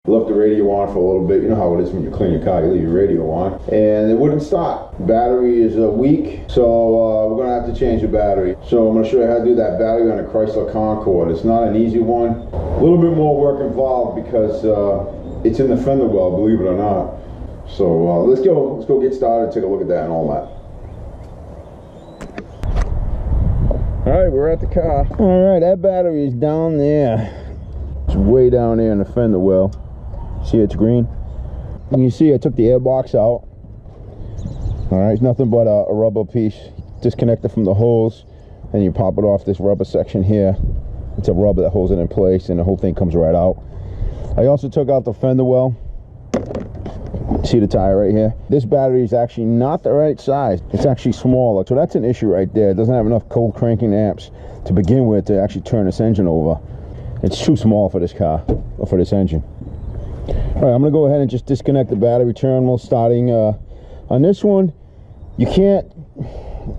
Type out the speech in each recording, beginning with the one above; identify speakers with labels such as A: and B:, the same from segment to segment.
A: Left the radio on for a little bit. You know how it is when you clean your car, you leave your radio on. And it wouldn't start. Battery is weak, so we're gonna have to change the battery. So I'm gonna show you how to do that battery on a Chrysler Concorde. It's not an easy one. A little bit more work involved because it's in the fender well, believe it or not. So let's go get started, take a look at that and all that. All right, we're at the car. All right, that battery is down there. It's way down there in the fender well. See, it's green. And you see I took the air box out. All right, it's nothing but a rubber piece. Disconnect it from the hose, and you pop it off this rubber section here. It's a rubber that holds it in place, and the whole thing comes right out. I also took out the fender well. See the tire right here? This battery is actually not the right size. It's actually smaller, so that's an issue right there. It doesn't have enough cold cranking amps to begin with to actually turn this engine over. It's too small for this car, or for this engine. All right, I'm gonna go ahead and just disconnect the battery terminal starting on this one. You can't,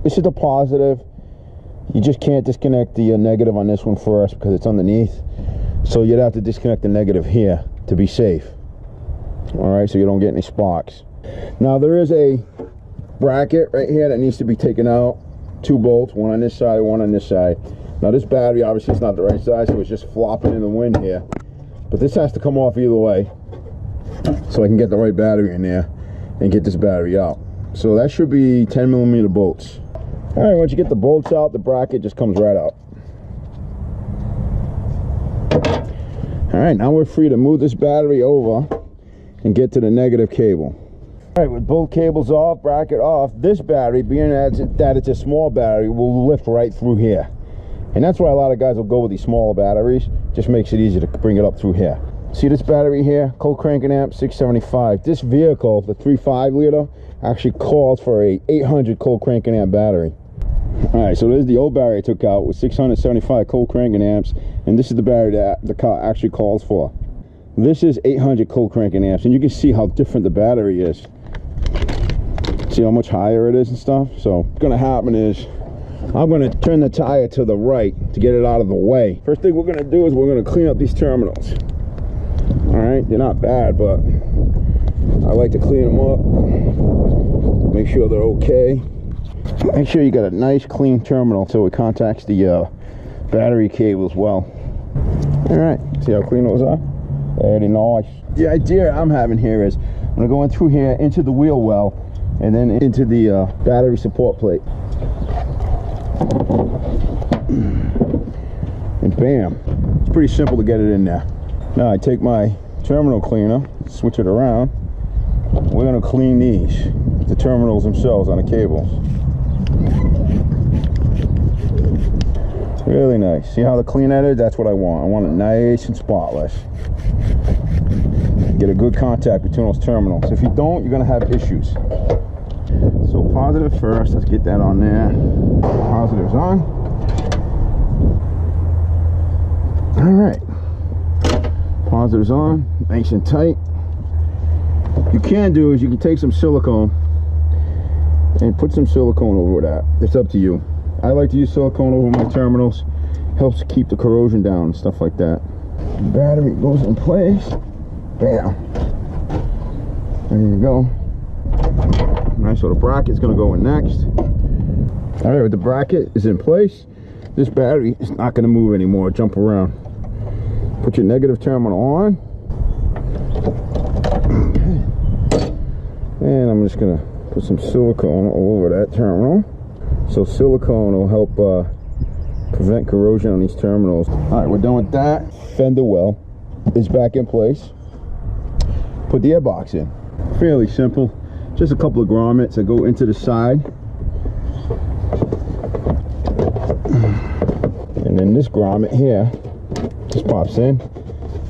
A: this is the positive. You just can't disconnect the negative on this one first because it's underneath. So you'd have to disconnect the negative here to be safe. All right, so you don't get any sparks. Now there is a bracket right here that needs to be taken out. 2 bolts, one on this side, one on this side. Now this battery obviously is not the right size, so it's just flopping in the wind here. But this has to come off either way, so I can get the right battery in there and get this battery out. So that should be 10mm bolts. All right, once you get the bolts out, the bracket just comes right out. All right, now we're free to move this battery over and get to the negative cable. All right, with both cables off, bracket off, this battery, being that it's a small battery, will lift right through here. And that's why a lot of guys will go with these smaller batteries. Just makes it easy to bring it up through here. See this battery here? Cold cranking amp, 675. This vehicle, the 3.5 liter, actually calls for a 800 cold cranking amp battery. All right, so there's the old battery I took out with 675 cold cranking amps, and this is the battery that the car actually calls for. This is 800 cold cranking amps, and you can see how different the battery is. See how much higher it is and stuff? So what's gonna happen is I'm gonna turn the tire to the right to get it out of the way. First thing we're gonna do is we're gonna clean up these terminals. All right, they're not bad, but I like to clean them up, make sure they're okay. Make sure you got a nice clean terminal so it contacts the battery cable as well. All right, see how clean those are? Very nice. The idea I'm having here is I'm gonna go in through here into the wheel well and then into the battery support plate. And bam, it's pretty simple to get it in there. Now I take my terminal cleaner, switch it around. We're gonna clean these, the terminals themselves on the cables. Really nice. See how clean that is? That's what I want. I want it nice and spotless. Get a good contact between those terminals. If you don't, you're gonna have issues. So positive first, let's get that on there. Positive's on. All right. Positive's on, nice and tight. You can do is you can take some silicone and put some silicone over that. It's up to you. I like to use silicone over my terminals. Helps keep the corrosion down and stuff like that. The battery goes in place. Bam. There you go. Nice, so the bracket's gonna go in next. All right, with the bracket is in place, this battery is not gonna move anymore, jump around. Put your negative terminal on. And I'm just gonna put some silicone over that terminal. So silicone will help prevent corrosion on these terminals. All right, we're done with that. Fender well is back in place. Put the airbox in. Fairly simple. Just a couple of grommets that go into the side. And then this grommet here just pops in.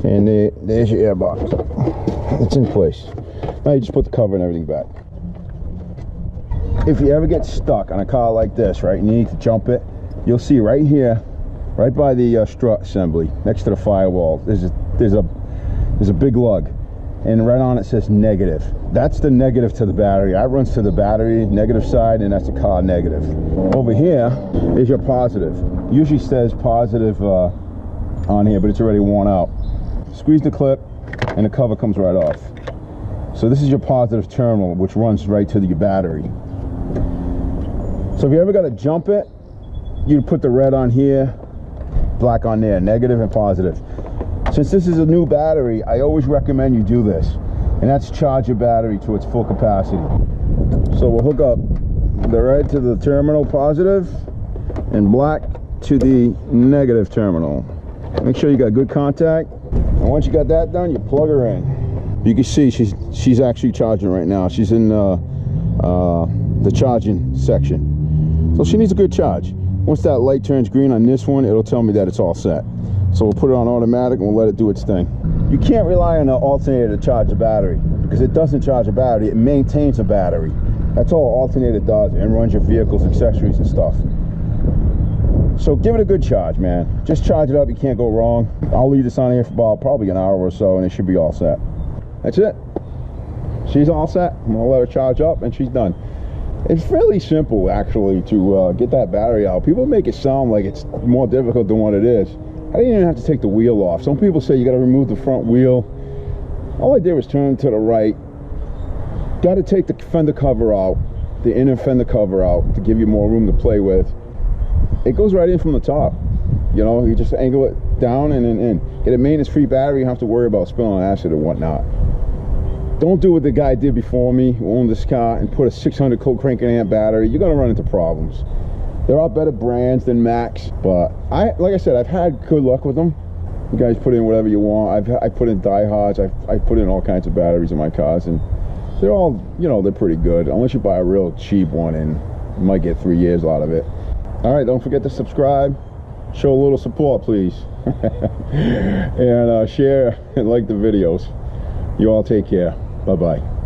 A: And there's your airbox. It's in place. Now you just put the cover and everything back. If you ever get stuck on a car like this, right, and you need to jump it, you'll see right here, right by the strut assembly, next to the firewall, there's a big lug, and right on it says negative. That's the negative to the battery. That runs to the battery negative side, and that's the car negative. Over here is your positive. Usually says positive on here, but it's already worn out. Squeeze the clip, and the cover comes right off. So this is your positive terminal, which runs right to your battery. So if you ever got to jump it, you put the red on here, black on there, negative and positive. Since this is a new battery, I always recommend you do this, and that's charge your battery to its full capacity. So we'll hook up the red to the terminal positive and black to the negative terminal. Make sure you got good contact, and once you got that done, you plug her in. You can see she's actually charging right now. She's in the charging section, so she needs a good charge. Once that light turns green on this one, it'll tell me that it's all set. So we'll put it on automatic and we'll let it do its thing. You can't rely on an alternator to charge a battery, because it doesn't charge a battery, it maintains a battery. That's all an alternator does, and runs your vehicle's accessories and stuff. So give it a good charge, man. Just charge it up, you can't go wrong. I'll leave this on here for about probably an hour or so, and it should be all set. That's it. She's all set. I'm gonna let her charge up and she's done. It's fairly simple, actually, to get that battery out. People make it sound like it's more difficult than what it is. I didn't even have to take the wheel off. Some people say you got to remove the front wheel. All I did was turn to the right. Got to take the fender cover out, the inner fender cover out, to give you more room to play with. It goes right in from the top. You know, you just angle it down and then in. Get a maintenance-free battery. You don't have to worry about spilling acid or whatnot. Don't do what the guy did before me who owned this car and put a 600 cranking amp battery. You're going to run into problems. There are better brands than Max, but like I said, I've had good luck with them. You guys put in whatever you want. I put in diehards. I put in all kinds of batteries in my cars, and they're all, you know, they're pretty good. Unless you buy a real cheap one, and you might get 3 years out of it. All right, don't forget to subscribe. Show a little support, please. And share and like the videos. You all take care. Bye-bye.